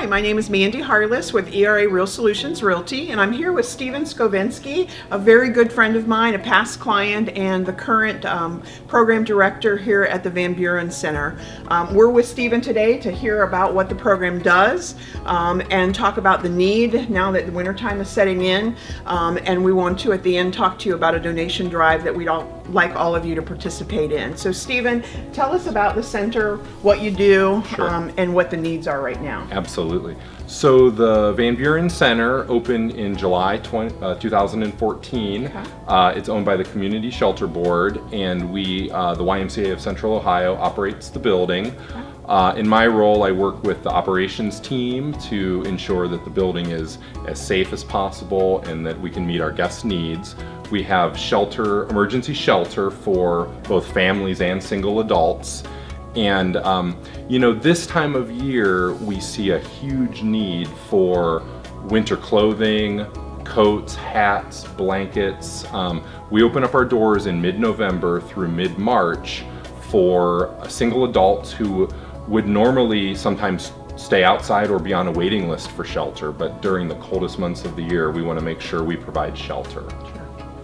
Hi, my name is Mandy Harless with ERA Real Solutions Realty, and I'm here with Steven Skovinsky, a very good friend of mine, a past client, and the current program director here at the Van Buren Center. We're with Steven today to hear about what the program does and talk about the need now that the wintertime is setting in, and we want to at the end talk to you about a donation drive that we'd like all of you to participate in. So Steven, tell us about the center, what you do, Sure. And what the needs are right now. Absolutely. So the Van Buren Center opened in July 2014. Okay. It's owned by the Community Shelter Board, and the YMCA of Central Ohio operates the building. In my role, I work with the operations team to ensure that the building is as safe as possible and that we can meet our guests' needs. We have emergency shelter for both families and single adults. And this time of year, we see a huge need for winter clothing, coats, hats, blankets. We open up our doors in mid-November through mid-March for single adults who would normally sometimes stay outside or be on a waiting list for shelter, but during the coldest months of the year, we want to make sure we provide shelter.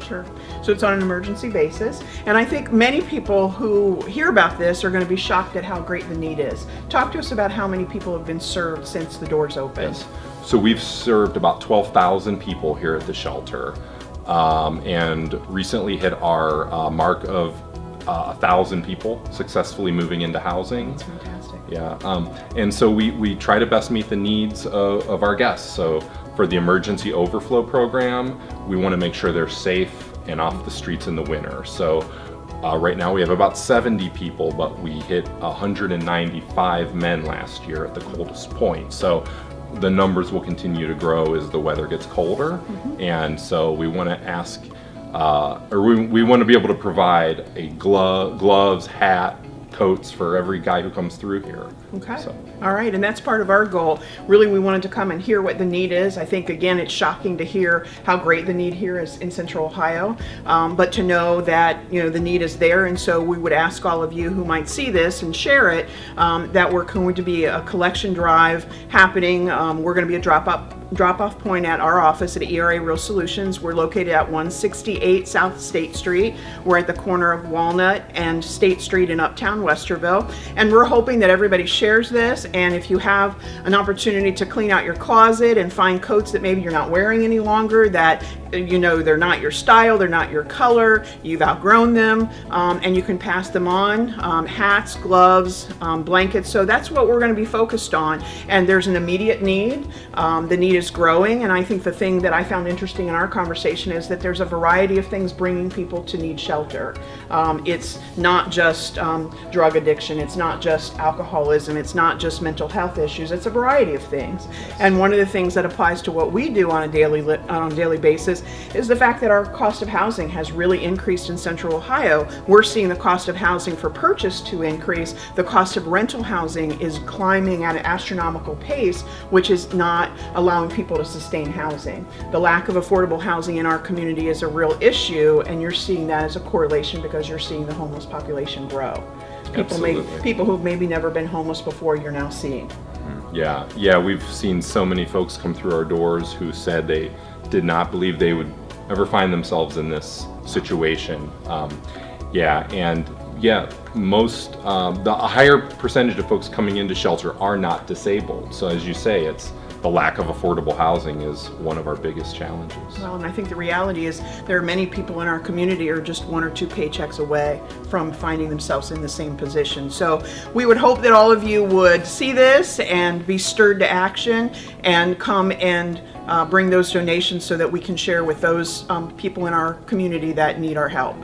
Sure. So it's on an emergency basis. And I think many people who hear about this are going to be shocked at how great the need is. Talk to us about how many people have been served since the doors opened. Yes. So we've served about 12,000 people here at the shelter, and recently hit our mark of 1,000 people successfully moving into housing. That's fantastic. Yeah, and so we try to best meet the needs of our guests. So for the emergency overflow program, we want to make sure they're safe and off the streets in the winter. So right now we have about 70 people, but we hit 195 men last year at the coldest point. So the numbers will continue to grow as the weather gets colder. Mm-hmm. And so we want to ask, we want to be able to provide a gloves, hat, coats for every guy who comes through here. Okay. So. All right, and that's part of our goal. Really, we wanted to come and hear what the need is. I think, again, it's shocking to hear how great the need here is in Central Ohio, but to know that, the need is there, and so we would ask all of you who might see this and share it, that we're going to be a collection drive happening. We're going to be a drop-off point at our office at ERA Real Solutions. We're located at 168 South State Street. We're at the corner of Walnut and State Street in Uptown Westerville, and we're hoping that everybody shares this. And if you have an opportunity to clean out your closet and find coats that maybe you're not wearing any longer, that they're not your style, they're not your color, you've outgrown them, and you can pass them on, hats, gloves, blankets. So that's what we're going to be focused on. And there's an immediate need. The need is growing, and I think the thing that I found interesting in our conversation is that there's a variety of things bringing people to need shelter. It's not just drug addiction, it's not just alcoholism, it's not just mental health issues, it's a variety of things. And one of the things that applies to what we do on a daily basis is the fact that our cost of housing has really increased in Central Ohio. We're seeing the cost of housing for purchase to increase. The cost of rental housing is climbing at an astronomical pace, which is not allowing people to sustain housing. The lack of affordable housing in our community is a real issue, and you're seeing that as a correlation because you're seeing the homeless population grow. People who've maybe never been homeless before, you're now seeing. Yeah, we've seen so many folks come through our doors who said they did not believe they would ever find themselves in this situation. The higher percentage of folks coming into shelter are not disabled. So as you say, it's the lack of affordable housing is one of our biggest challenges. Well, and I think the reality is there are many people in our community who are just 1 or 2 paychecks away from finding themselves in the same position. So we would hope that all of you would see this and be stirred to action and come and bring those donations so that we can share with those people in our community that need our help.